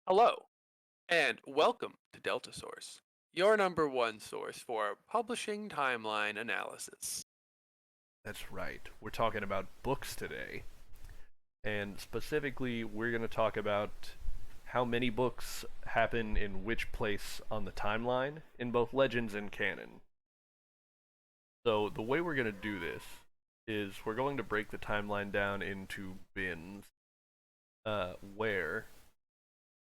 Hello, and welcome to Delta Source, your number one source for publishing timeline analysis. That's right. We're talking about books today. And specifically, we're going to talk about how many books happen in which place on the timeline in both Legends and canon. So, the way we're going to do this is we're going to break the timeline down into bins where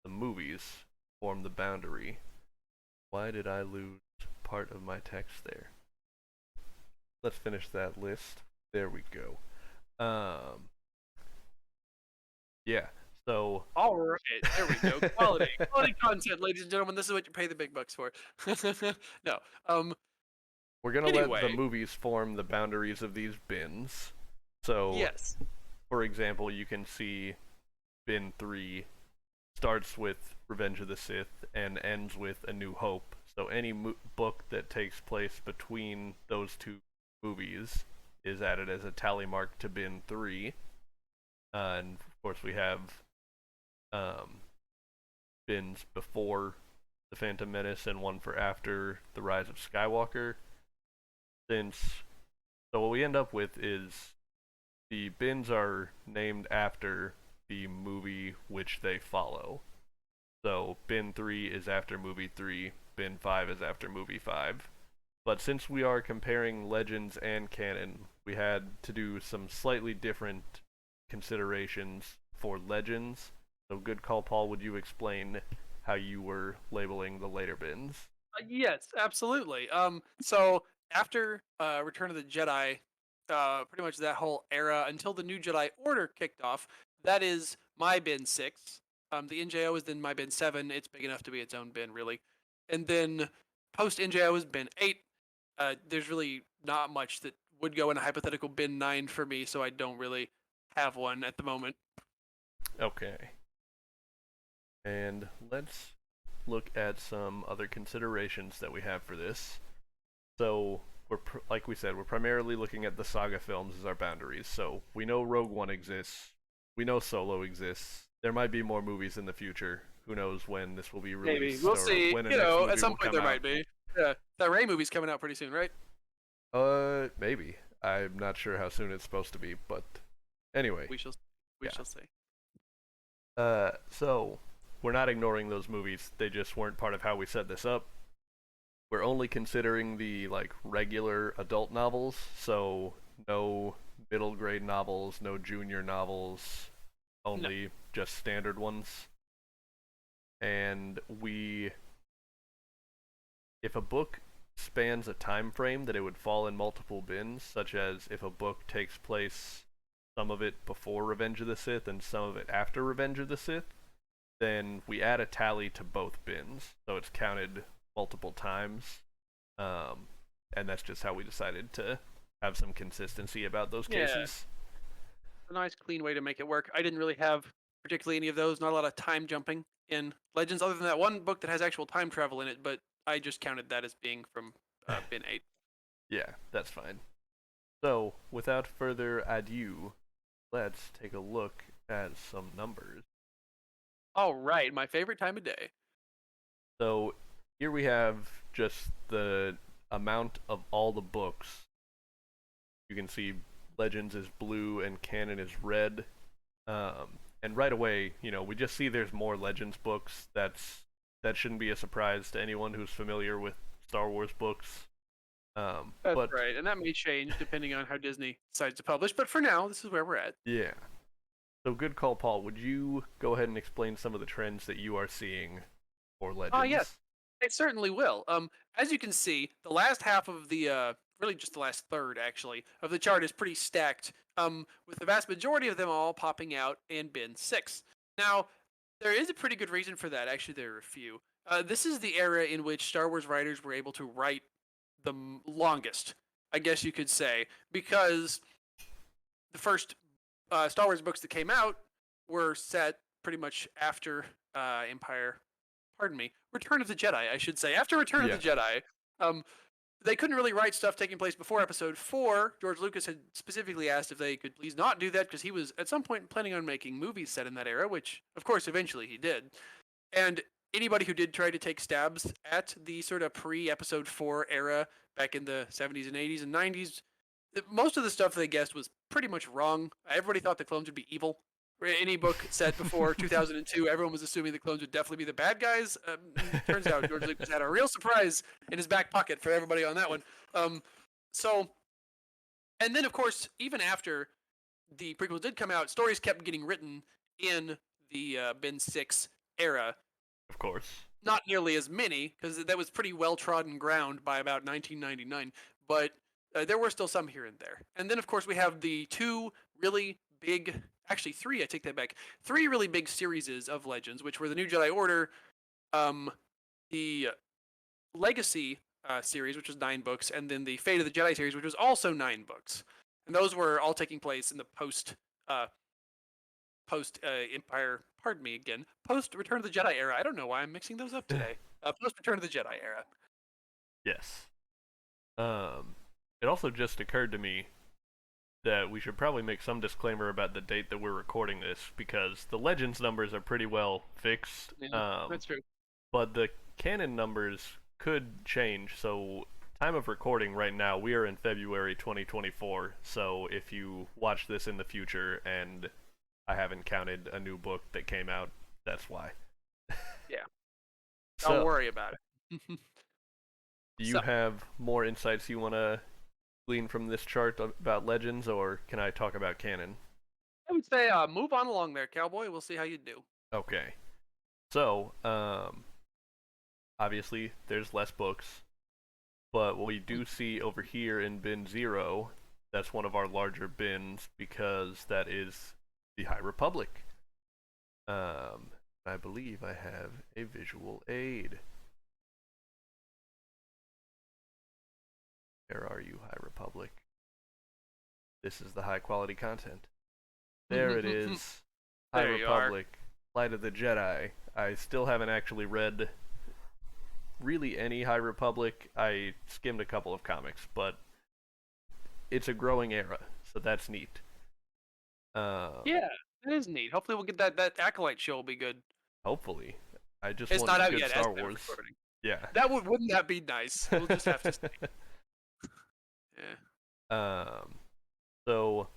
the movies form the boundary. Why did I lose part of my text there? Let's finish that list. There we go. Um, Yeah. So All right, there we go. Quality content, ladies and gentlemen. This is what you pay the big bucks for. No, um, we're gonna let the anyway, movies form the boundaries of these bins. So, yes, for example, you can see bin 3 starts with Revenge of the Sith and ends with A New Hope. So any book that takes place between those two movies is added as a tally mark to bin 3. And of course, we have um, bins before The Phantom Menace and one for after The Rise of Skywalker. Since so what we end up with is the bins are named after the movie which they follow. So bin 3 is after movie 3, bin 5 is after movie 5. But since we are comparing Legends and canon, we had to do some slightly different considerations for Legends. So good call, Paul. Would you explain how you were labeling the later bins? yes, absolutely. So after Return of the Jedi, pretty much that whole era until the New Jedi Order kicked off, that is my bin six. The NJO is then my bin seven. It's big enough to be its own bin, really. And then post NJO is bin eight. There's really not much that would go in a hypothetical bin nine for me, so I don't really have one at the moment. Okay. And let's look at some other considerations that we have for this. So, like we said, we're primarily looking at the saga films as our boundaries. So, we know Rogue One exists. We know Solo exists. There might be more movies in the future. Who knows when this will be Maybe released we'll or see. when a You next know, at movie some will point come there out. might be. Yeah, that Ray movie's coming out pretty soon, right? Maybe. I'm not sure how soon it's supposed to be, but anyway, We shall. We yeah. shall see. So we're not ignoring those movies. They just weren't part of how we set this up. We're only considering the like regular adult novels, so no middle grade novels, no junior novels, No. only just standard ones. And if a book spans a time frame that it would fall in multiple bins, such as if a book takes place some of it before Revenge of the Sith and some of it after Revenge of the Sith, then we add a tally to both bins, so it's counted multiple times. Um, and that's just how we decided to have some consistency about those Yeah, cases. a nice clean way to make it work. I didn't really have particularly any of those. Not a lot of time jumping in Legends, other than that one book that has actual time travel in it. But I just counted that as being from bin eight. Yeah, that's fine. So, without further ado, let's take a look at some numbers. All right, my favorite time of day. So, here we have just the amount of all the books. You can see Legends is blue and Canon is red. And right away, we just see there's more Legends books. That shouldn't be a surprise to anyone who's familiar with Star Wars books. That's But right, and that may change depending on how Disney decides to publish. But for now, this is where we're at. yeah, so good call, Paul. Would you go ahead and explain some of the trends that you are seeing for Yes, Legends? it certainly will. As you can see, the last half of the really just the last third actually of the chart is pretty stacked. With the vast majority of them all popping out in bin six. Now, there is a pretty good reason for that. Actually, there are a few. This is the era in which Star Wars writers were able to write the longest, I guess you could say, because the first Star Wars books that came out were set pretty much after Empire. Pardon me, Return of the Jedi, I should say. After Return of the Yeah, Jedi, um, they couldn't really write stuff taking place before Episode Four. George Lucas had specifically asked if they could please not do that because he was at some point planning on making movies set in that era, which of course eventually he did. And anybody who did try to take stabs at the sort of pre-episode 4 era back in the 70s and 80s and 90s, most of the stuff they guessed was pretty much wrong. Everybody thought the clones would be evil. Any book set before 2002, everyone was assuming the clones would definitely be the bad guys. Turns out George Lucas had a real surprise in his back pocket for everybody on that one. So, and then of course, even after the prequels did come out, stories kept getting written in the Ben 6 era. Of course. Not nearly as many, because that was pretty well trodden ground by about 1999, but there were still some here and there. And then, of course, we have the two really big, actually three, I take that back, three really big series of Legends, which were the New Jedi Order, the Legacy series, which was 9 books, and then the Fate of the Jedi series, which was also 9 books. And those were all taking place in the post Empire, pardon me again, post Return of the Jedi era. I don't know why I'm mixing those up today. Post Return of the Jedi era. Yes. It also just occurred to me that we should probably make some disclaimer about the date that we're recording this, because the Legends numbers are pretty well fixed. Yeah, that's true. But the canon numbers could change, so time of recording right now, we are in February 2024, so if you watch this in the future and I haven't counted a new book that came out, that's why. Yeah. Don't worry about it. Do you have more insights you want to glean from this chart about Legends, or can I talk about canon? I would say move on along there, cowboy. We'll see how you do. Okay. So, obviously, there's less books, but what we do see over here in bin 0, that's one of our larger bins, because that is the High Republic. I believe I have a visual aid. Where are you, High Republic? This is the high quality content. There it is. High Republic, Light of the Jedi. I still haven't actually read really any High Republic. I skimmed a couple of comics, but it's a growing era, so that's neat. Yeah, that is neat. Hopefully we'll get that Acolyte show will be good. Hopefully. I just it's want not out good yet, Star Wars. Yeah. Wouldn't that be nice? We'll just have to see. Yeah. So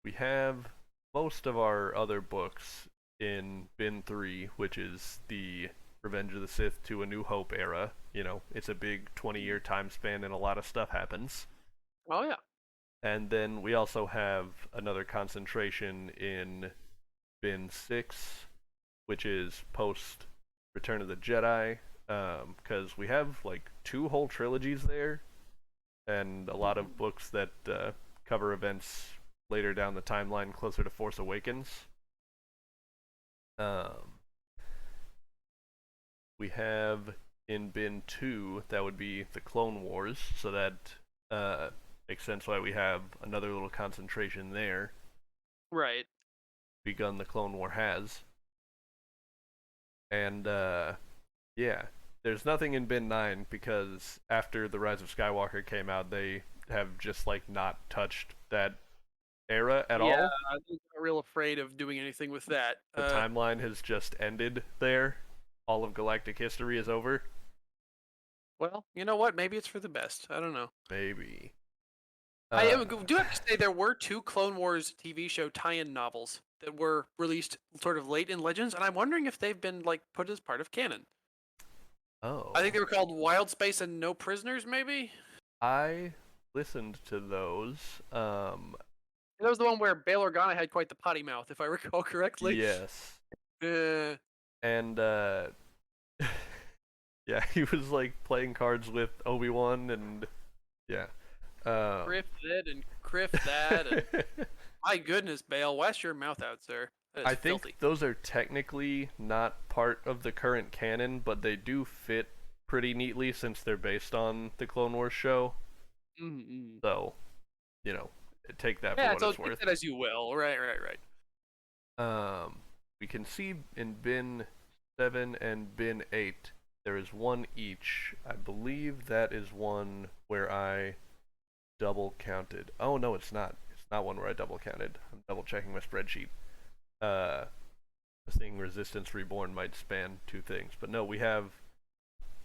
we have most of our other books in bin 3, which is the Revenge of the Sith to A New Hope era. You know, it's a big 20-year time span and a lot of stuff happens. Oh yeah. And then we also have another concentration in bin 6, which is post Return of the Jedi, because we have like 2 whole trilogies there, and a lot of books that cover events later down the timeline, closer to Force Awakens. We have in bin 2, that would be the Clone Wars, so that makes sense why we have another little concentration there. Right. Begun the Clone War has. And yeah, there's nothing in bin 9, because after The Rise of Skywalker came out, they have just like not touched that era at all. Yeah, I'm real afraid of doing anything with that. The timeline has just ended there. All of galactic history is over. Well, you know what? Maybe it's for the best. I don't know. Maybe. I do have to say there were 2 Clone Wars TV show tie-in novels that were released sort of late in Legends, and I'm wondering if they've been like put as part of canon. Oh. I think they were called Wild Space and No Prisoners, maybe? I listened to those. That was the one where Bail Organa had quite the potty mouth, if I recall correctly. Yes. And yeah, he was like playing cards with Obi-Wan, and yeah. Criff that and Criff that. And my goodness, Bail, wash your mouth out, sir. I think those are technically not part of the current canon, but they do fit pretty neatly since they're based on the Clone Wars show. Mm-hmm. So, you know, take that for what it's worth. Take that as you will. Right. We can see in bin 7 and bin 8, there is one each. I believe that is one where I double counted. Oh no, it's not. It's not one where I double counted. I'm double checking my spreadsheet. was thinking Resistance Reborn might span two things, but no, we have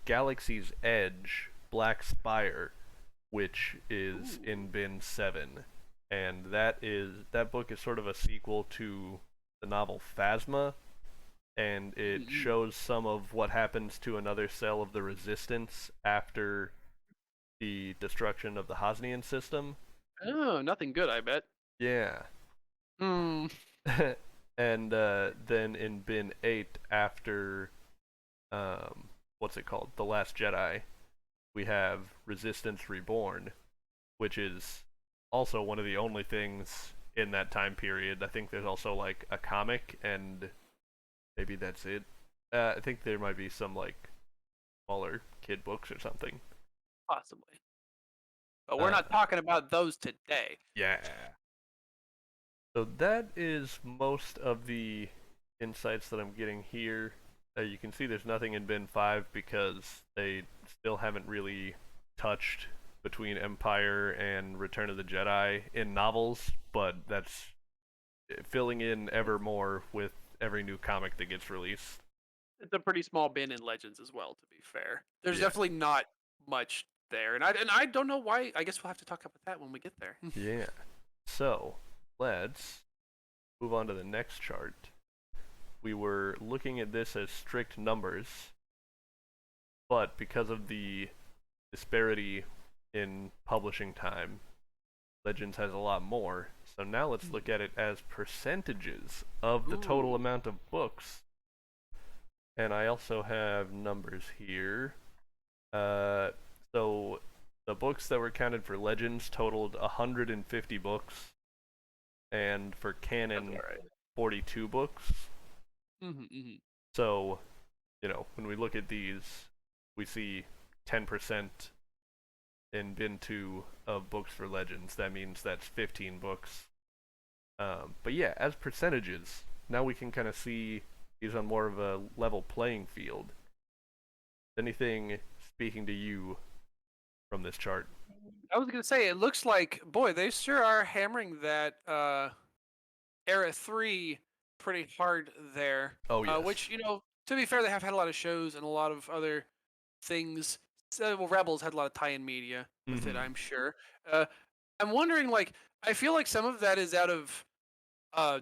Galaxy's Edge, Black Spire, which is Ooh. in bin 7, and that book is sort of a sequel to the novel Phasma, and it Mm-mm. shows some of what happens to another cell of the Resistance after the destruction of the Hosnian system. Oh, nothing good, I bet. Yeah. Hmm. And then in bin 8, after what's it called? The Last Jedi, we have Resistance Reborn, which is also one of the only things in that time period. I think there's also like a comic, and maybe that's it. I think there might be some like smaller kid books or something. Possibly. But we're Uh, not talking about those today. yeah. So that is most of the insights that I'm getting here. You can see there's nothing in bin 5 because they still haven't really touched between Empire and Return of the Jedi in novels, but that's filling in ever more with every new comic that gets released. It's a pretty small bin in Legends as well, to be fair. There's Yeah. definitely not much there, and I don't know why. I guess we'll have to talk about that when we get there. Yeah. So, let's move on to the next chart. We were looking at this as strict numbers, but because of the disparity in publishing time, Legends has a lot more. So now let's look at it as percentages of the total Ooh. amount of books. And I also have numbers here. So the books that were counted for Legends totaled 150 books, and for That's canon, alright. 42 books. So, when we look at these, we see 10% in bin 2 of books for Legends. That means that's 15 books. But yeah, as percentages, now we can kind of see these on more of a level playing field. Anything speaking to you from this chart? I was gonna say, it looks like, boy, they sure are hammering that Era 3 pretty hard there. Oh, yes. Which, to be fair, they have had a lot of shows and a lot of other things. So, well, Rebels had a lot of tie-in media with it, Mm-hmm. I'm sure. Uh, I'm wondering, like, I feel like some of that is out of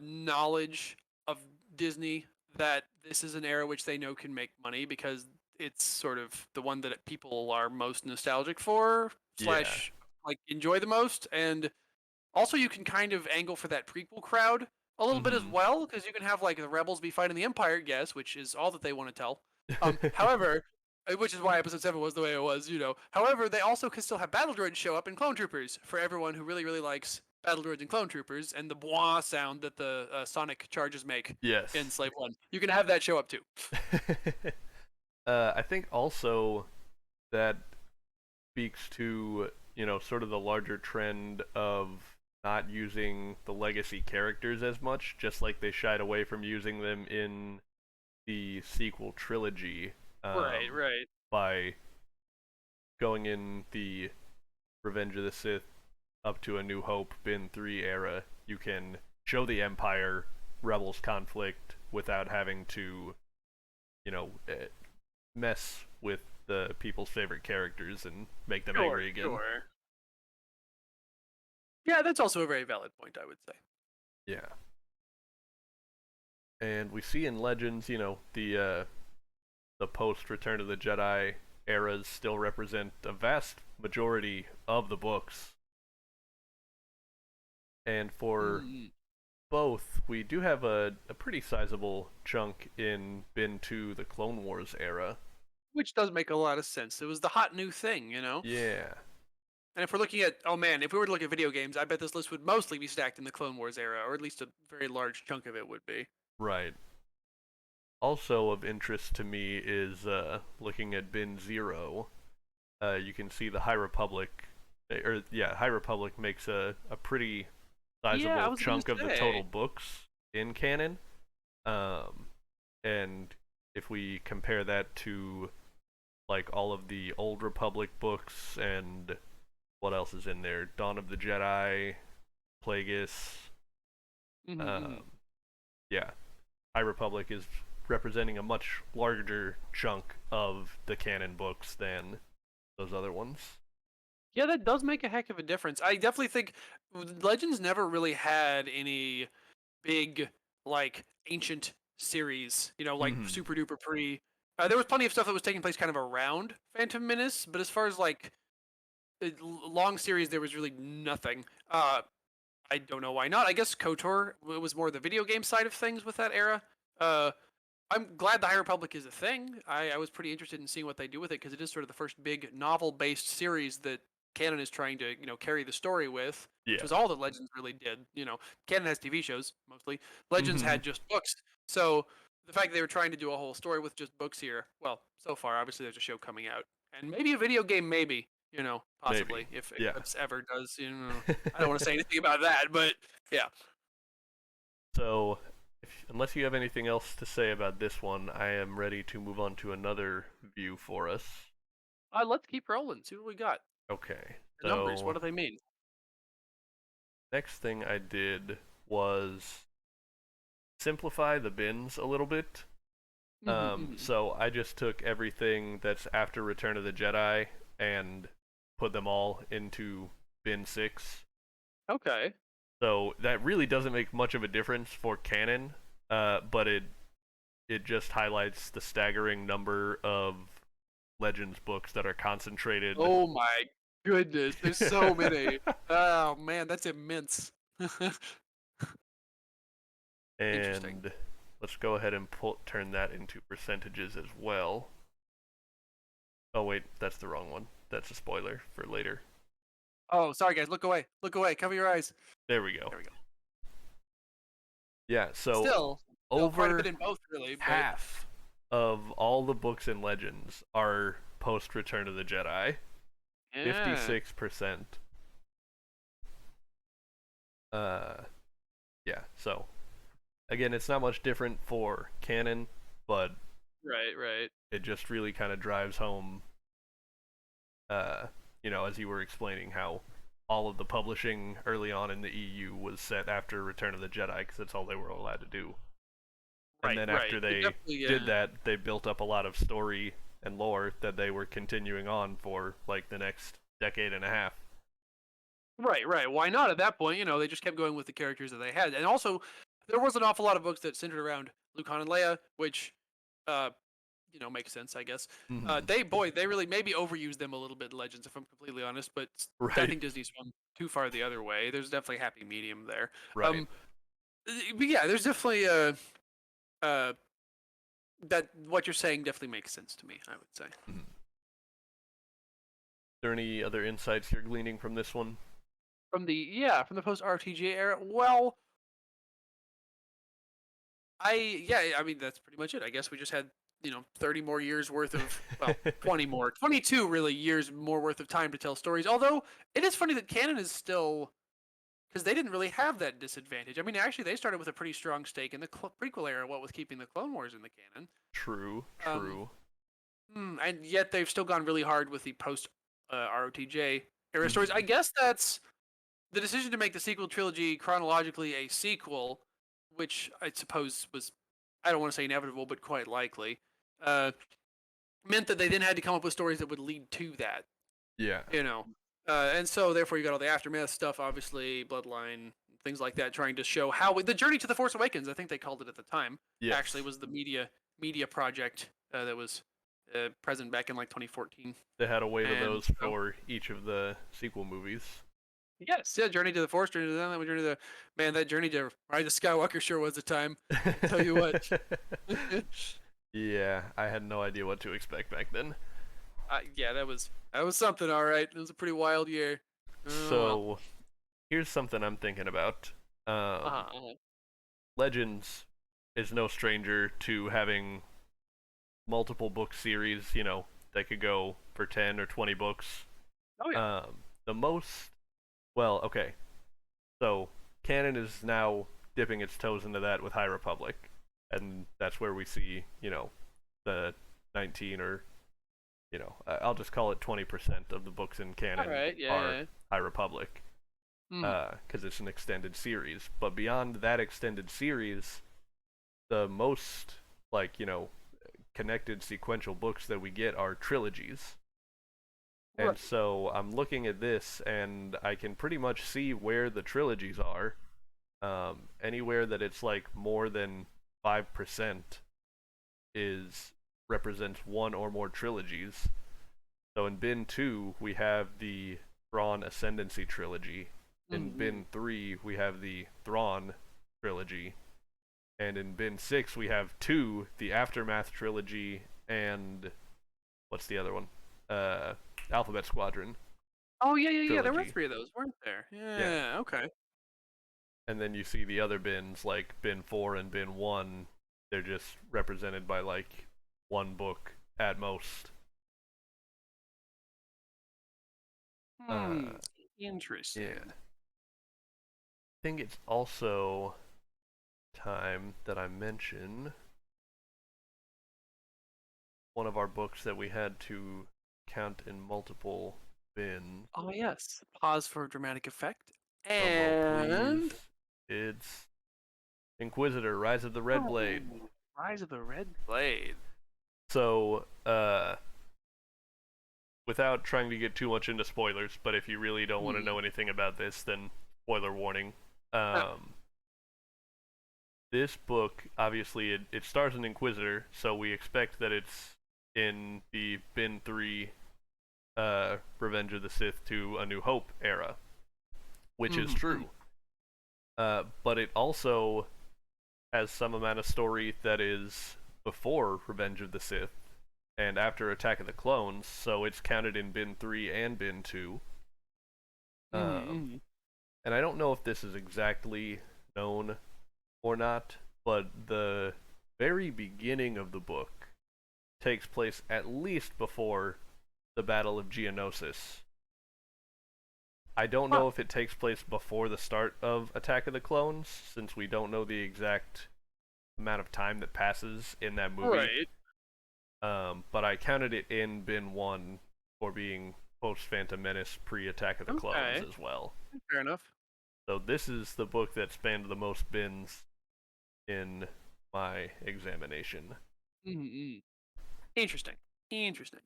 knowledge of Disney that this is an era which they know can make money because it's sort of the one that people are most nostalgic for Yeah. slash like enjoy the most, and also you can kind of angle for that prequel crowd a little bit as Mm-hmm. well because you can have like the rebels be fighting the empire, yes, which is all that they want to tell. However, which is why episode 7 was the way it was. However, they also can still have battle droids show up in clone troopers for everyone who really really likes battle droids and clone troopers and the blah sound that the sonic charges make in Yes. slave one. You can have that show up too. I think also that speaks to, sort of the larger trend of not using the legacy characters as much, just like they shied away from using them in the sequel trilogy, Right, right. by going in the Revenge of the Sith up to A New Hope bin 3 era. You can show the Empire Rebels conflict without having to, mess with the people's favorite characters and make them Sure, angry again. sure. Yeah, that's also a very valid point, I would say. Yeah. And we see in Legends, the post Return of the Jedi eras still represent a vast majority of the books. And for Mm. both, we do have a pretty sizable chunk in bin 2, the Clone Wars era. Which does make a lot of sense. It was the hot new thing. Yeah, And if we're looking at, oh man, if we were to look at video games, I bet this list would mostly be stacked in the Clone Wars era, or at least a very large chunk of it would be. right. Also of interest to me is looking at bin 0. You can see the High Republic, High Republic makes a pretty Yeah, I sizable was gonna chunk of the total say. books in canon. Um, and if we compare that to like all of the Old Republic books and what else is in there, Dawn of the Jedi, Plagueis, Mm-hmm. um, yeah, High Republic is representing a much larger chunk of the canon books than those other ones. Yeah, that does make a heck of a difference. I definitely think Legends never really had any big like ancient series, like Mm-hmm. super duper pre. There was plenty of stuff that was taking place kind of around Phantom Menace, but as far as like long series, there was really nothing. I don't know why not. I guess KOTOR was more the video game side of things with that era. Uh, I'm glad the High Republic is a thing. I was pretty interested in seeing what they do with it because it is sort of the first big novel-based series that canon is trying to carry the story with, which Yeah. was all that Legends really did. Canon has TV shows mostly. Legends Mm-hmm. had just books. So the fact that they were trying to do a whole story with just books here, well, so far obviously there's a show coming out and maybe a video game, maybe Maybe. possibly if Yeah. Eclipse ever does. I don't want to say anything about that, but yeah. So, unless you have anything else to say about this one, I am ready to move on to another view for us. Let's keep rolling. See what we got. Okay. The numbers. What So, do they mean? next thing I did was simplify the bins a little bit. Mm-hmm. So I just took everything that's after Return of the Jedi and put them all into bin 6. Okay. So that really doesn't make much of a difference for canon, but it just highlights the staggering number of Legends books that are concentrated. Oh my goodness, there's so many. Oh man, that's immense. Interesting. And let's go ahead and turn that into percentages as well. Oh wait, that's the wrong one. That's a spoiler for later. Oh, sorry guys, look away. Look away. Cover your eyes. There we go. There we go. Yeah, so Still quite a over bit in both, really. But half of all the books in Legends are post Return of the Jedi. yeah. 56%. Yeah, so again, it's not much different for canon, but Right. it just really kind of drives home, as you were explaining how all of the publishing early on in the EU was set after Return of the Jedi because that's all they were allowed to do. And then after It they definitely, did that, they built up a lot of story and lore that they were continuing on for like the next decade and a half. Right. Why not at that point? They just kept going with the characters that they had. And also, there was an awful lot of books that centered around Luke, Han, and Leia, which, makes sense, I guess. Mm-hmm. They really maybe overused them a little bit in Legends, if I'm completely honest. But I Right, think Disney's gone too far the other way. There's definitely a happy medium there. right. But yeah, there's definitely that what you're saying definitely makes sense to me. I would say. Mm-hmm. Is there any other insights you're gleaning from this one? From the post RTJ era. Well, I mean that's pretty much it. I guess we just had 30 more years worth of 20 more 22 really years more worth of time to tell stories. Although it is funny that canon is still because they didn't really have that disadvantage. I mean, actually, they started with a pretty strong stake in the prequel era. What with keeping the Clone Wars in the canon. True. And yet they've still gone really hard with the post ROTJ era stories. Mhm. I guess that's the decision to make the sequel trilogy chronologically a sequel, which I suppose was, I don't want to say inevitable, but quite likely, meant that they then had to come up with stories that would lead to that, Yeah. And so therefore you got all the aftermath stuff, obviously, Bloodline, things like that, trying to show how the journey to the Force Awakens, I think they called it at the time, Yes. actually was the media project that was present back in like 2014. They had a wave of And those so, for each of the sequel movies. yes, yeah, Journey to the Force, Journey to the Journey to the man, that Journey to Rise of Skywalker sure was a time. I'll tell you what. Yeah, I had no idea what to expect back then. Yeah, that was something. All right, it was a pretty wild year. Oh, So, here's something I'm thinking about. well. Legends is no stranger to having multiple book series. They could go for 10 or 20 books. Oh yeah. The most, well, okay. So, canon is now dipping its toes into that with High Republic. And that's where we see, the 19 or, I'll just call it 20% of the books in canon All right. Yeah. are Yeah. High Republic. Mhm. Because it's an extended series. But beyond that extended series, the most like connected sequential books that we get are trilogies. And Right. so I'm looking at this and I can pretty much see where the trilogies are. Anywhere that it's like more than 5% is represents one or more trilogies. So in bin 2 we have the Thrawn Ascendancy trilogy. In Mm-hmm. bin 3 we have the Thrawn trilogy. And in bin 6 we have the Aftermath trilogy, and what's the other one? Alphabet Squadron Oh yeah, yeah, yeah. There were trilogy. 3 of those, weren't there? Yeah. Yeah. Okay. And then you see the other bins like bin 4 and bin 1. They're just represented by like one book at most. Hmm. Uh, yeah. Interesting. I think it's also time that I mention one of our books that we had to count in multiple bins. Oh yes. Pause for dramatic effect. Drum roll, please. And It's Inquisitor: Rise of the Red Blade. oh, Rise of the Red Blade. So, without trying to get too much into spoilers, but if you really don't want to know anything about this, then spoiler warning. Oh, Um, this book, obviously, it stars an Inquisitor, so we expect that it's in the bin 3 Revenge of the Sith to A New Hope era, which is mm-hmm. true. But it also has some amount of story that is before Revenge of the Sith and after Attack of the Clones, so it's counted in bin 3 and bin 2. Mm-hmm. And I don't know if this is exactly known or not, but the very beginning of the book takes place at least before the Battle of Geonosis. I don't Huh. know if it takes place before the start of Attack of the Clones, since we don't know the exact amount of time that passes in that movie. Right. But I counted it in bin 1 for being post Phantom Menace, pre Attack of the Clones Okay. as well. Fair enough. So this is the book that spanned the most bins in my examination. Mm-hmm. Interesting. Interesting.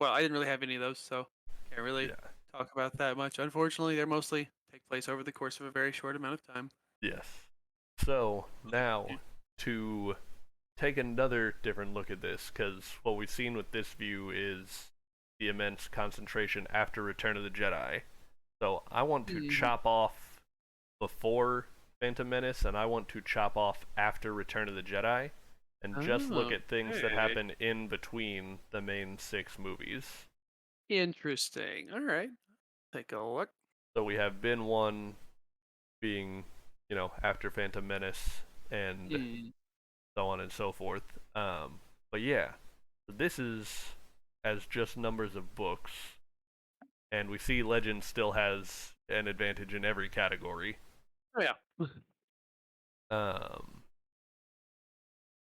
Well, I didn't really have any of those, so can't really Yeah. talk about that much. Unfortunately, they're mostly take place over the course of a very short amount of time. Yes. So now to take another different look at this, because what we've seen with this view is the immense concentration after Return of the Jedi. So I want to Mm-hmm. chop off before Phantom Menace, and I want to chop off after Return of the Jedi, and just look Oh, at things that okay. happen in between the main 6 movies. Interesting. All right. Take a look. So we have Bin 1 being, after Phantom Menace, and Mm. so on and so forth. But yeah, this is as just numbers of books, and we see Legend still has an advantage in every category. Oh yeah. Um,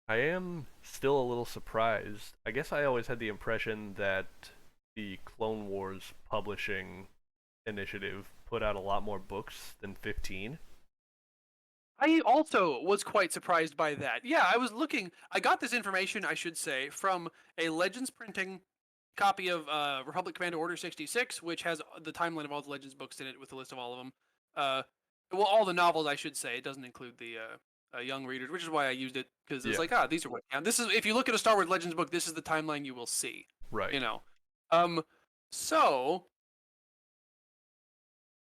I am still a little surprised. I guess I always had the impression that the Clone Wars publishing initiative put out a lot more books than 15. I also was quite surprised by that. Yeah, I was looking. I got this information, I should say, from a Legends printing copy of Republic Commando Order 66, which has the timeline of all the Legends books in it with a list of all of them. Well, all the novels, I should say. It doesn't include the young readers, which is why I used it because it's Yeah, like, these are what count. This is if you look at a Star Wars Legends book, this is the timeline you will see. right. You know, um, so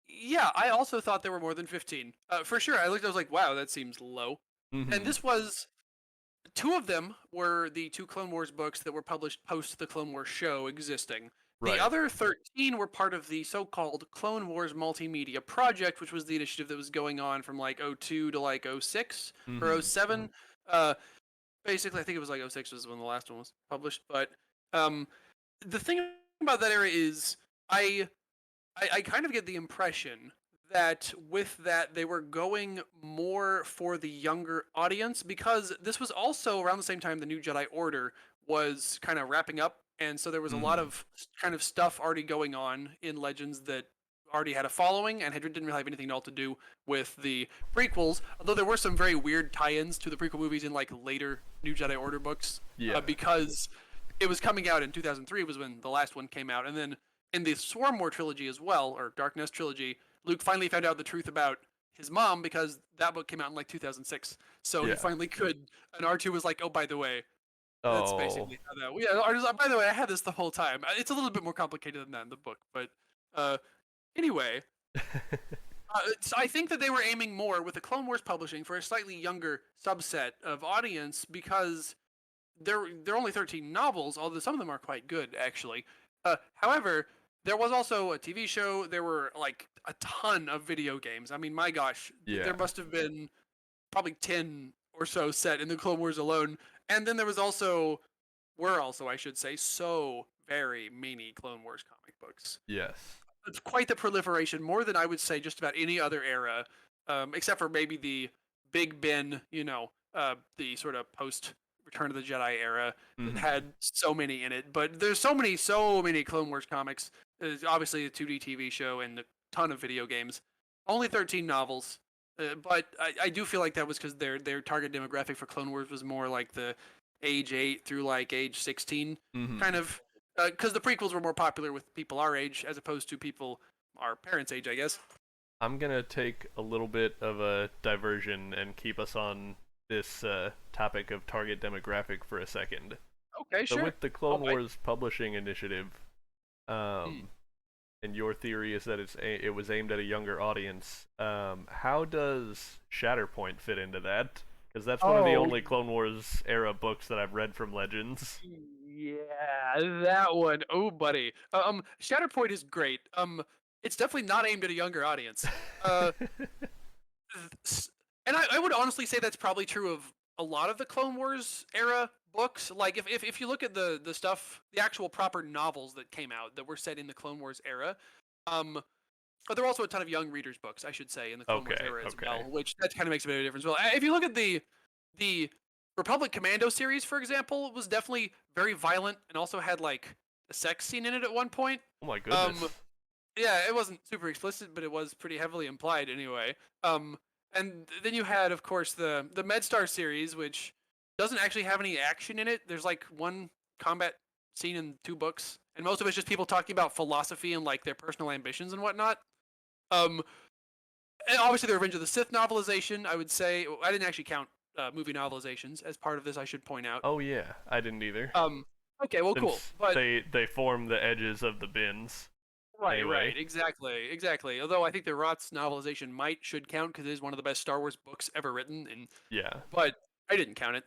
yeah, I also thought there were more than 15. For sure, I looked. I was like, wow, that seems low. And Mm-hmm. this was two of them were the two Clone Wars books that were published post the Clone Wars show existing. The Right. other 13 were part of the so-called Clone Wars Multimedia Project, which was the initiative that was going on from like '02 to like '06 or Mm-hmm. '07. Uh, basically, I think it was like '06 was when the last one was published. But um, the thing about that era is I I kind of get the impression that with that they were going more for the younger audience because this was also around the same time the New Jedi Order was kind of wrapping up, and so there was a lot Mm-hmm. of kind of stuff already going on in Legends that already had a following and didn't really have anything at all to do with the prequels. Although there were some very weird tie-ins to the prequel movies in like later New Jedi Order books, Yeah. because it was coming out in 2003 was when the last one came out, and then in the Swarm War trilogy as well, or Dark Nest trilogy, Luke finally found out the truth about his mom because that book came out in like 2006. So he Yeah. finally could, and R2 was like, "Oh, by the way, that's Oh. basically how that." Yeah, R2's like, "By the way, I had this the whole time." It's a little bit more complicated than that in the book, but anyway, so I think that they were aiming more with the Clone Wars publishing for a slightly younger subset of audience because they're only 13 novels, although some of them are quite good actually. However, there was also a TV show. There were like a ton of video games. I mean, my gosh, Yeah. there must have been probably 10 or so set in the Clone Wars alone. And then there was also, I should say, so very many Clone Wars comic books. Yes. It's quite the proliferation, more than I would say just about any other era, except for maybe the Big Ben, the sort of post Return of the Jedi era that Mhm. had so many in it. But there's so many Clone Wars comics. There's obviously a 2D TV show and a ton of video games. Only 13 novels, but I do feel like that was because their target demographic for Clone Wars was more like the age 8 through like age 16 Mhm. kind of, because the prequels were more popular with people our age as opposed to people our parents' age, I guess. I'm gonna take a little bit of a diversion and keep us on this topic of target demographic for a second. Okay, So sure. with the Clone Okay. Wars publishing initiative, and your theory is that it was aimed at a younger audience. How does Shatterpoint fit into that? Because that's one of the Oh, only Clone Wars era books that I've read from Legends. yeah, that one. Oh, buddy. Shatterpoint is great. It's definitely not aimed at a younger audience. Uh, and I would honestly say that's probably true of a lot of the Clone Wars era books. Like if you look at the stuff, the actual proper novels that came out that were set in the Clone Wars era, um, but there are also a ton of young readers books, I should say, in the Clone Wars Okay, era as okay. well, which that kind of makes a bit of a difference. Well, if you look at the Republic Commando series, for example, it was definitely very violent and also had like a sex scene in it at one point. Oh my goodness. Yeah, it wasn't super explicit, but it was pretty heavily implied anyway. And then you had, of course, the MedStar series, which doesn't actually have any action in it. There's like one combat scene in 2 books, and most of it's just people talking about philosophy and like their personal ambitions and whatnot. Um, and obviously the Revenge of the Sith novelization, I would say. I didn't actually count movie novelizations as part of this. I should point out. Oh yeah, I didn't either. Okay, well, cool. Since But they form the edges of the bins. right, Anyway. exactly. Although I think the Roth's novelization should count because it is one of the best Star Wars books ever written, and Yeah. but I didn't count it.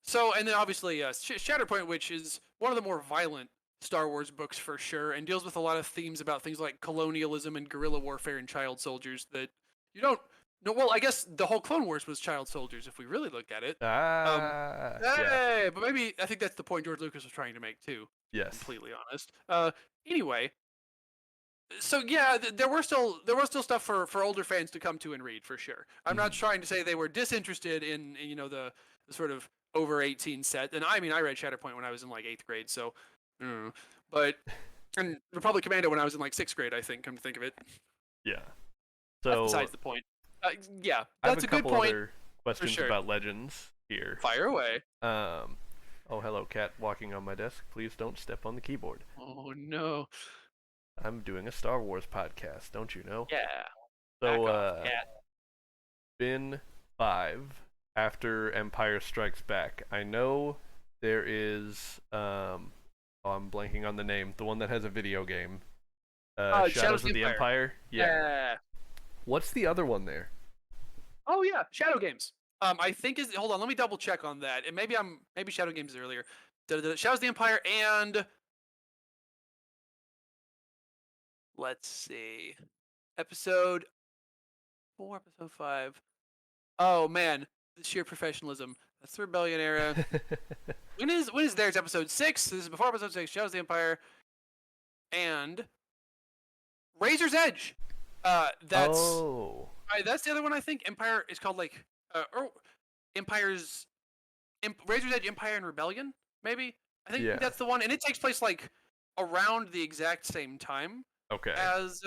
So and then obviously Shatterpoint, which is one of the more violent Star Wars books for sure, and deals with a lot of themes about things like colonialism and guerrilla warfare and child soldiers that you don't. No, well, I guess the whole Clone Wars was child soldiers if we really look at it. Yeah. Hey, but maybe I think that's the point George Lucas was trying to make too. Yes. Completely honest. Anyway, so yeah, there were still stuff for older fans to come to and read for sure. I'm not Mhm. trying to say they were disinterested in the sort of over 18 set. And I mean, I read Shatterpoint when I was in like 8th grade, so but and Republic Commando when I was in like 6th grade, I think. Come to think of it, Yeah. that's So besides the point. Yeah, I have that's a a good couple point. other questions sure. about Legends here. Fire away. Oh, hello, cat walking on my desk. Please don't step on the keyboard. Oh no. I'm doing a Star Wars podcast, don't you know? Yeah. So, Back off, cat. Bin 5 after Empire Strikes Back. I know there is I'm blanking on the name. The one that has a video game. Shadows of the Empire. Yeah. What's the other one there? Oh yeah, Shadow Games. I think is hold on, let me double check on that. And maybe Shadow Games is earlier. Shadows of the Empire and let's see. Episode 4, episode 5. Oh man, the sheer professionalism. That's the Rebellion era. When is theirs? Episode 6. This is before episode 6. Shadows of the Empire, and Razor's Edge. That's that's the other one. I think Empire is called like or Empire's Razor's Edge, Empire and Rebellion. Maybe I think Yeah. that's the one, and it takes place like around the exact same time Okay. as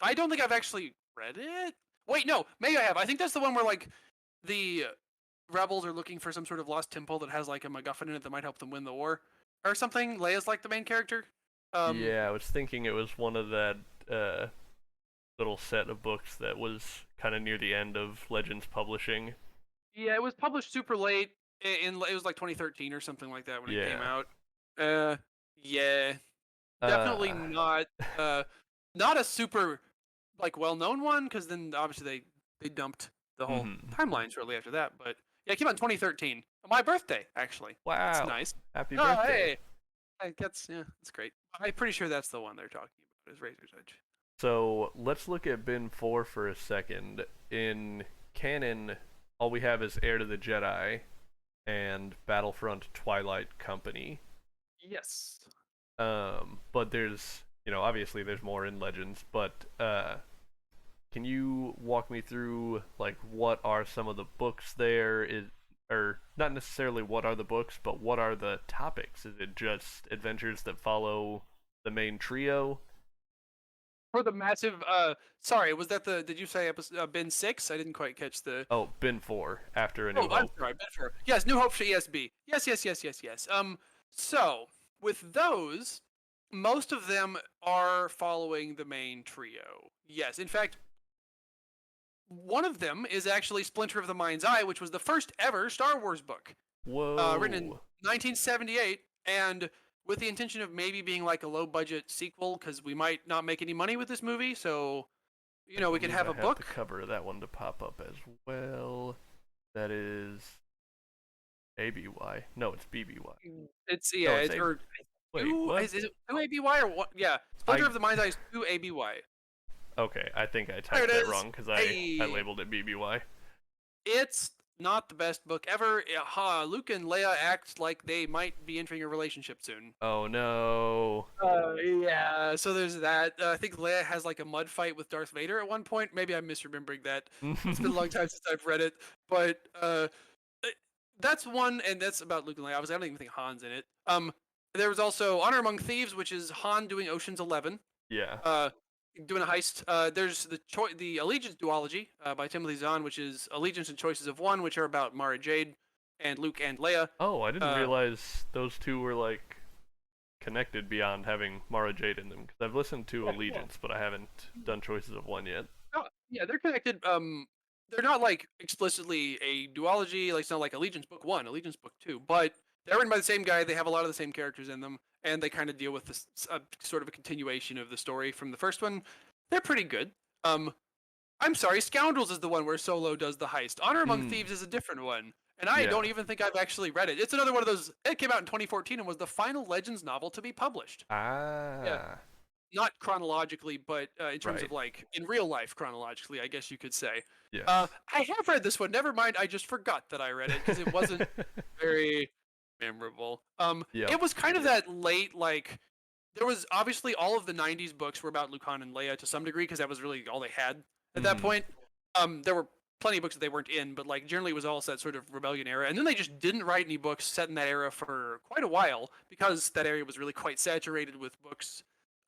I don't think I've actually read it. Wait, no, maybe I have. I think that's the one where like the rebels are looking for some sort of lost temple that has like a MacGuffin in it that might help them win the war, or something. Leia's like the main character. Um, Yeah, I was thinking it was one of that uh, little set of books that was kind of near the end of Legends Publishing. yeah, it was published super late. It was like 2013 or something like that when it came Yeah. out. Uh, yeah, definitely Uh, not. Not a super like well-known one because then obviously they dumped the whole mhm. timeline shortly after that. But yeah, it came out in 2013. My birthday, actually. That's Wow. nice. Happy Oh, birthday. hey, that's yeah, that's great. I'm pretty sure that's the one they're talking about. Is Razor's Edge. So let's look at Bin 4 for a second. In canon, all we have is Heir to the Jedi and Battlefront Twilight Company. Yes. But there's, obviously there's more in Legends, but can you walk me through like what are some of the books there? Or not necessarily what are the books, but what are the topics? Is it just adventures that follow the main trio? For the massive. Sorry, was that the? Did you say episode bin 6? I didn't quite catch the. Oh, Bin 4 after A New Oh, I'm Hope. sorry, bin 4. Yes, New Hope for ESB. Yes, yes, yes, yes, yes. So with those, most of them are following the main trio. Yes, in fact, one of them is actually Splinter of the Mind's Eye, which was the first ever Star Wars book, written in Whoa. 1978, and with the intention of maybe being like a low budget sequel because we might not make any money with this movie, so I we could believe have I a have the book. cover of that one to pop up as well. That is ABY. No, it's BBY. It's No, yeah, it's it's A. or Wait, two what? is it two ABY or what? Yeah, Splinter I of the Mind's Eye is two ABY. Okay, I think I There it typed that is. wrong because I Hey, labeled it BBY. it's not the best book ever. Luke and Leia act like they might be entering a relationship soon. Oh no. Yeah, so there's that. I think Leia has like a mud fight with Darth Vader at one point. Maybe I'm misremembering that. It's been a long time since I've read it, but uh, that's one, and that's about Luke and Leia. Obviously, I don't even think Han's in it. There was also Honor Among Thieves, which is Han doing Ocean's 11, Yeah. uh, doing a heist. There's the Allegiance duology by Timothy Zahn, which is Allegiance and Choices of One, which are about Mara Jade and Luke and Leia. Oh, I didn't Uh, realize those two were like connected beyond having Mara Jade in them. Because I've listened to yeah, cool. Allegiance, but I haven't done Choices of One yet. Oh, yeah, they're connected. They're not like explicitly a duology. Like it's not like Allegiance Book One, Allegiance Book Two, but they're written by the same guy. They have a lot of the same characters in them, and they kind of deal with this sort of a continuation of the story from the first one. They're pretty good. Um, I'm sorry, Scoundrels is the one where Solo does the heist. Honor Among Hmm. Thieves is a different one, and I Yeah. don't even think I've actually read it. It's another one of those. It came out in 2014 and was the final Legends novel to be published. Yeah, Ah. not chronologically, but in terms Right. of like in real life chronologically, I guess you could say. Yes. I have read this one. Never mind, I just forgot that I read it because it wasn't very memorable. Yep. It was kind of that late like. There was obviously all of the '90s books were about Lucan and Leia to some degree because that was really all they had at that Mhm. point. There were plenty of books that they weren't in, but like generally it was all set sort of rebellion era, and then they just didn't write any books set in that era for quite a while because that area was really quite saturated with books.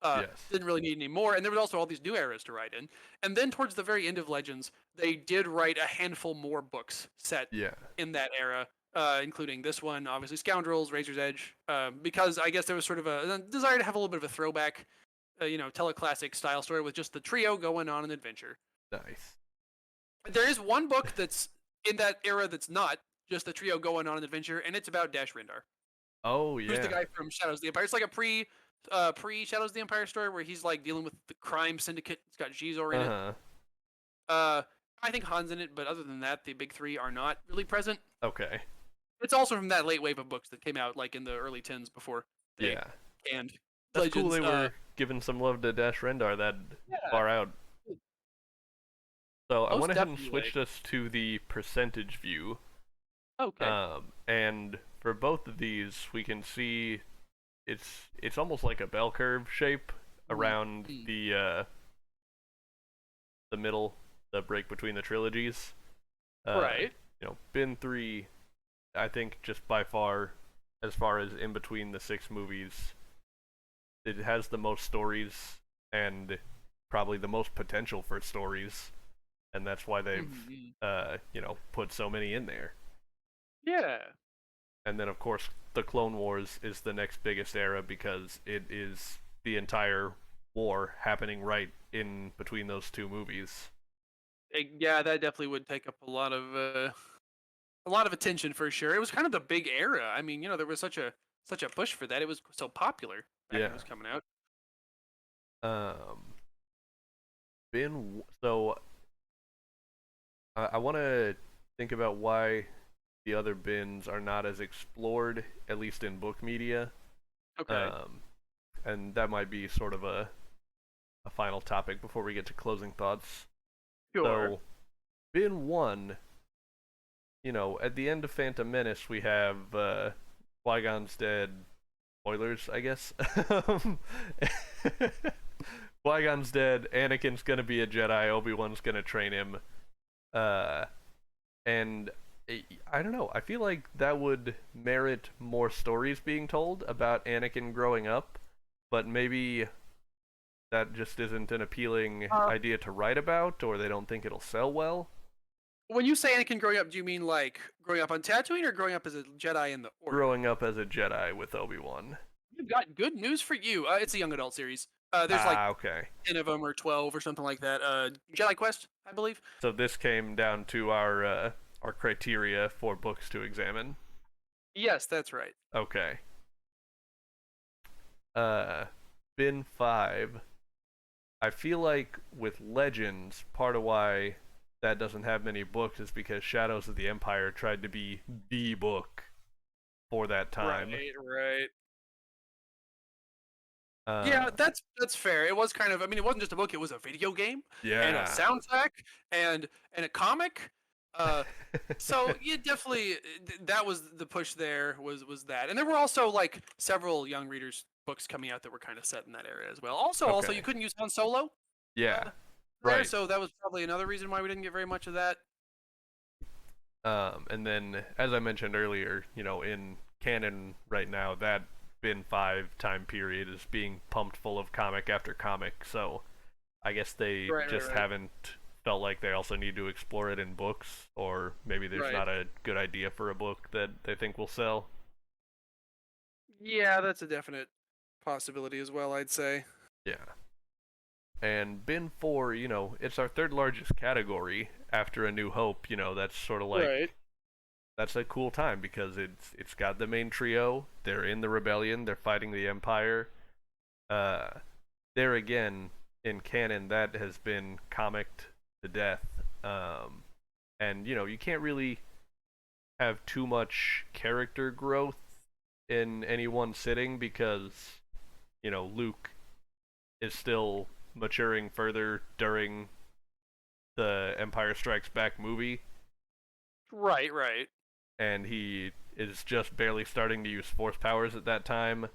Yes. Didn't really need any more, and there was also all these new eras to write in. And then towards the very end of Legends, they did write a handful more books set Yeah. in that era, including this one, obviously Scoundrels, Razor's Edge, because I guess there was sort of a desire to have a little bit of a throwback, tell a classic style story with just the trio going on an adventure. Nice. There is one book that's in that era that's not just the trio going on an adventure, and it's about Dash Rendar, Oh who's the yeah. guy from Shadows of the Empire. It's like a pre Shadows of the Empire story where he's like dealing with the crime syndicate. It's got Gizor in Uh it. huh. Uh, I think Han's in it, but other than that, the big three are not really present. Okay. It's also from that late wave of books that came out like in the early tens before they Yeah. canned That's cool. Legends. They were giving some love to Dash Rendar that Yeah, far out. So I most went ahead and definitely. switched us to the percentage view. Okay. And for both of these, we can see it's almost like a bell curve shape around Mhm. the middle, the break between the trilogies. Right. Bin 3, I think just by far, as far as in between the 6 movies, it has the most stories and probably the most potential for stories, and that's why they've Mhm. put so many in there. Yeah. And then of course the Clone Wars is the next biggest era because it is the entire war happening right in between those two movies. Yeah, that definitely would take up a lot of attention for sure. It was kind of the big era. I mean, there was such a push for that. It was so popular back when it Yeah. was coming out. Um. So I want to think about why the other bins are not as explored, at least in book media. Okay. Um, and that might be sort of a final topic before we get to closing thoughts. Sure. So, bin one, at the end of Phantom Menace, we have Qui-Gon's dead. Spoilers, I guess. Qui-Gon's dead. Anakin's gonna be a Jedi. Obi-Wan's gonna train him. Uh, and I don't know. I feel like that would merit more stories being told about Anakin growing up, but maybe that just isn't an appealing Uh, idea to write about, or they don't think it'll sell well. when you say Anakin growing up, do you mean like growing up on Tatooine or growing up as a Jedi in the Order? Growing up as a Jedi with Obi-Wan. You've got good news for you. It's a young adult series. There's like Ah, okay. 10 of them or 12 or something like that. Jedi Quest, I believe. So this came down to our criteria for books to examine. Yes, that's right. Okay. Uh, Bin 5. I feel like with Legends, part of why that doesn't have many books is because Shadows of the Empire tried to be the book for that time. Right, right. Yeah, Uh, that's fair. It was kind of, I mean, it wasn't just a book, it was a video game and a yeah. soundtrack and a comic. Uh so yeah, definitely that was the push there was that. And there were also like several young readers books coming out that were kind of set in that area as well. Also you Okay. couldn't use Han Solo Yeah. there, Right. so that was probably another reason why we didn't get very much of that. And then, as I mentioned earlier, in canon right now, that Bin 5 time period is being pumped full of comic after comic, so I guess they Right, right, just right. haven't felt like they also need to explore it in books, or maybe there's Right. not a good idea for a book that they think will sell. Yeah, that's a definite possibility as well, I'd say. Yeah. And Bin 4, it's our third largest category after A New Hope. That's sort of Right. like that's a cool time because it's got the main trio. They're in the rebellion. They're fighting the Empire. Uh, there again in canon that has been comicked to death. And you can't really have too much character growth in any one sitting because Luke is still maturing further during the Empire Strikes Back movie, Right, right. and he is just barely starting to use force powers at that time.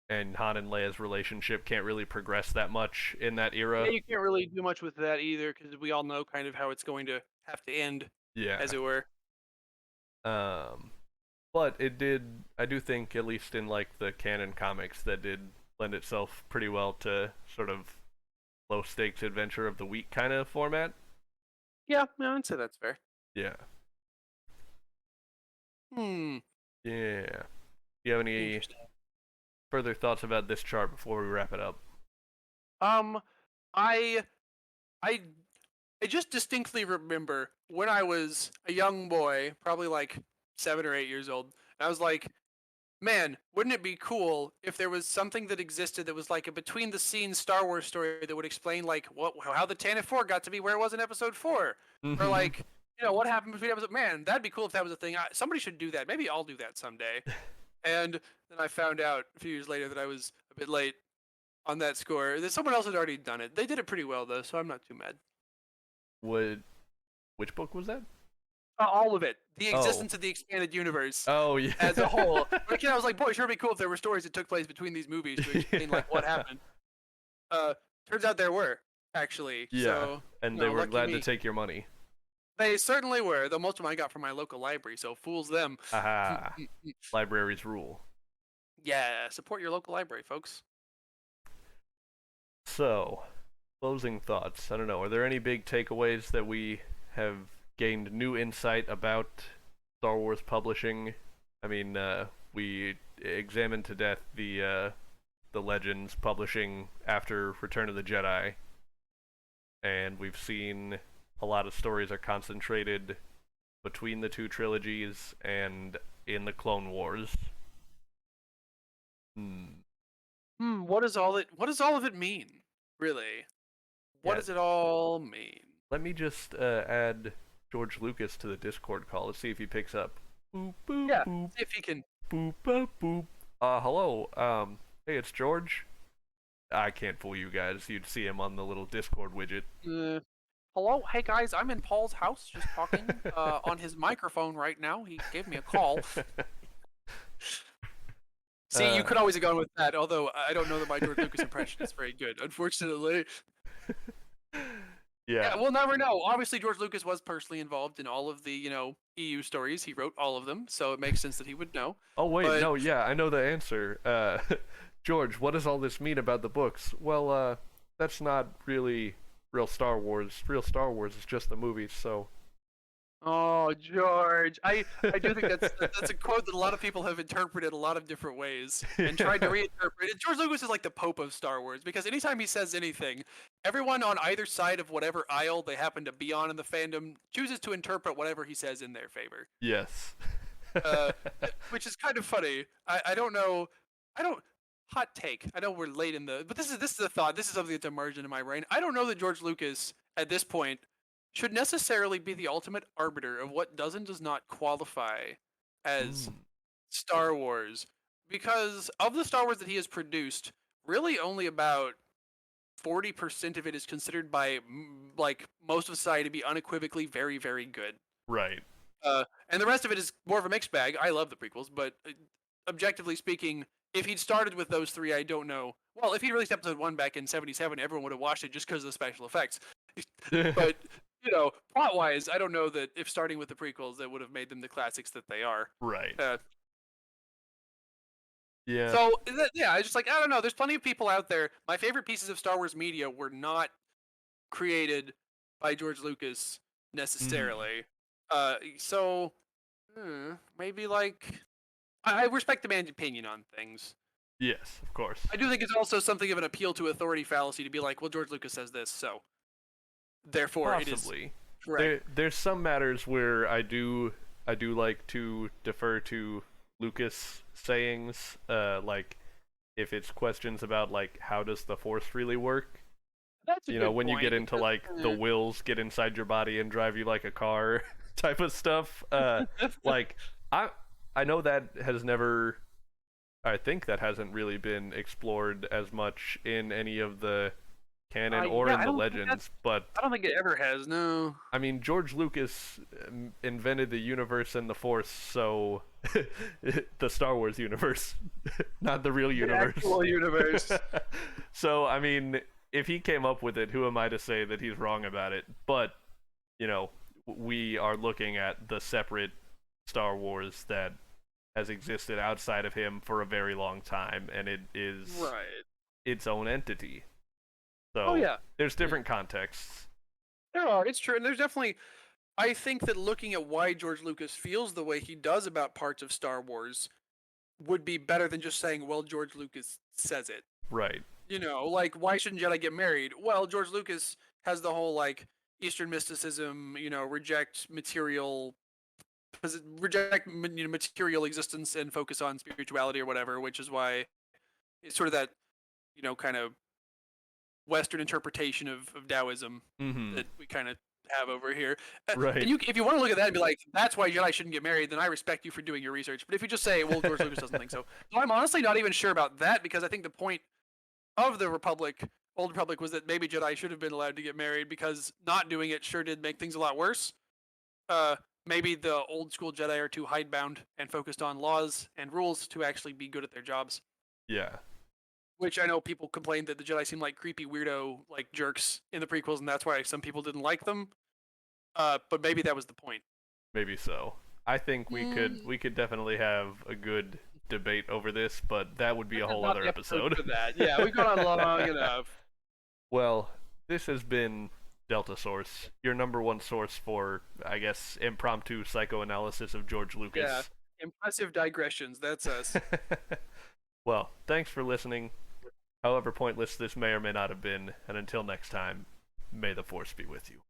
And Han and Leia's relationship can't really progress that much in that Yeah, era. you can't really do much with that either because we all know kind of how it's going to have to end, Yeah. as it were. Um, but it did. I do think, at least in like the canon comics, that did lend itself pretty well to sort of low stakes adventure of the week kind of format. Yeah, no, I'd say that's fair. Yeah. Hmm. Yeah. Do you have any Interesting. further thoughts about this chart before we wrap it up? Um, I, I, I just distinctly remember when I was a young boy, probably like 7 or 8 years old. And I was like, man, wouldn't it be cool if there was something that existed that was like a between the scenes Star Wars story that would explain like how the Tantive Four got to be where it was in Episode 4, or like what happened between episode. Man, that'd be cool if that was a thing. Somebody should do that. Maybe I'll do that someday. And then I found out a few years later that I was a bit late on that score. That someone else had already done it. They did it pretty well though, so I'm not too mad. Would which book was that? All of it, the Oh. existence of the expanded universe Oh yeah. as a whole. But again, I was like, boy, sure would be cool if there were stories that took place between these movies to explain like what happened. Uh, Turns out there were actually. Yeah, So and they were lucky glad to me. take your money. They certainly were. Though most of them I got from my local library, so fools them. Aha. Libraries rule. Yeah, support your local library, folks. So, closing thoughts. I don't know. Are there any big takeaways that we have gained new insight about Star Wars publishing? I mean, we examined to death the Legends publishing after Return of the Jedi, and we've seen a lot of stories are concentrated between the two trilogies and in the Clone Wars. Hmm. What does all of it mean? Really? What Yeah, does it all mean? let me just add George Lucas to the Discord call. Let's see if he picks up. Boop boop Yeah, boop see if he can. boop boop boop. Hello. Hey, it's George. I can't fool you guys. You'd see him on the little Discord widget. Hello, hey guys, I'm in Paul's house just talking on his microphone right now. He gave me a call. See, you could always have gone with that, although I don't know that my George Lucas impression is very good, unfortunately. Yeah, Yeah. we'll never know. Obviously, George Lucas was personally involved in all of the, EU stories. He wrote all of them, so it makes sense that he would know. Oh wait, But no, yeah, I know the answer. George, what does all this mean about the books? Well, that's not really real Star Wars. Real Star Wars is just the movies, so oh, George, I do think that's a quote that a lot of people have interpreted a lot of different ways and tried to reinterpret it. George Lucas is like the Pope of Star Wars because anytime he says anything, everyone on either side of whatever aisle they happen to be on in the fandom chooses to interpret whatever he says in their favor. yes. Uh, which is kind of funny. I don't know. I don't. Hot take. I know we're late in the, but this is a thought. This is something that's emerged into my brain. I don't know that George Lucas at this point should necessarily be the ultimate arbiter of what does and does not qualify as Mm, Star Wars, because of the Star Wars that he has produced, really only about 40% of it is considered by like most of society to be unequivocally very, very good. right. And the rest of it is more of a mixed bag. I love the prequels, but objectively speaking, if he'd started with those three, I don't know. Well, if he released episode one back in '77, everyone would have watched it just because of the special effects. But plot wise, I don't know that if starting with the prequels, that would have made them the classics that they are. Right. Uh, Yeah. so yeah, I just like I don't know. There's plenty of people out there. My favorite pieces of Star Wars media were not created by George Lucas Mhm. necessarily. So maybe like I respect the man's opinion on things. Yes, of course. I do think it's also something of an appeal to authority fallacy to be like, well, George Lucas says this, so therefore it is Possibly. correct. There's some matters where I do like to defer to Lucas sayings, like if it's questions about like how does the force really work. That's a good When you point. get into like the wills get inside your body and drive you like a car type of stuff. Like I I know that has never I think that hasn't really been explored as much in any of the canon or Yeah, in the legends, but I don't think it ever has. No, I mean, George Lucas invented the universe and the Force, so the Star Wars universe, not the real the universe. actual universe. So, I mean, if he came up with it, who am I to say that he's wrong about it? But, we are looking at the separate Star Wars that has existed outside of him for a very long time, and it is Right. its own entity. Oh So, yeah, there's different contexts. there are. It's true, and there's definitely. I think that looking at why George Lucas feels the way he does about parts of Star Wars would be better than just saying, "Well, George Lucas says it." Right. Like why shouldn't Jedi get married? Well, George Lucas has the whole like Eastern mysticism, reject material, reject material existence and focus on spirituality or whatever, which is why it's sort of that kind of Western interpretation of Taoism Mm-hmm. that we kind of have over here. Right. And if you want to look at that and be like, that's why Jedi shouldn't get married, then I respect you for doing your research. But if you just say, well, George Lucas doesn't think so, so I'm honestly not even sure about that because I think the point of the Old Republic, was that maybe Jedi should have been allowed to get married because not doing it sure did make things a lot worse. Uh, Maybe the old school Jedi are too hidebound and focused on laws and rules to actually be good at their jobs. Yeah. Which I know people complained that the Jedi seemed like creepy weirdo like jerks in the prequels, and that's why some people didn't like them. But maybe that was the point. Maybe so. I think we could Mm, we could definitely have a good debate over this, but that would be this a is whole not other the episode episode. for that. Yeah, we've gone on long enough. Well, this has been Delta Source, your number one source for, I guess, impromptu psychoanalysis of George Yeah, Lucas. impressive digressions. That's us. Well, thanks for listening, however pointless this may or may not have been, and until next time, may the Force be with you.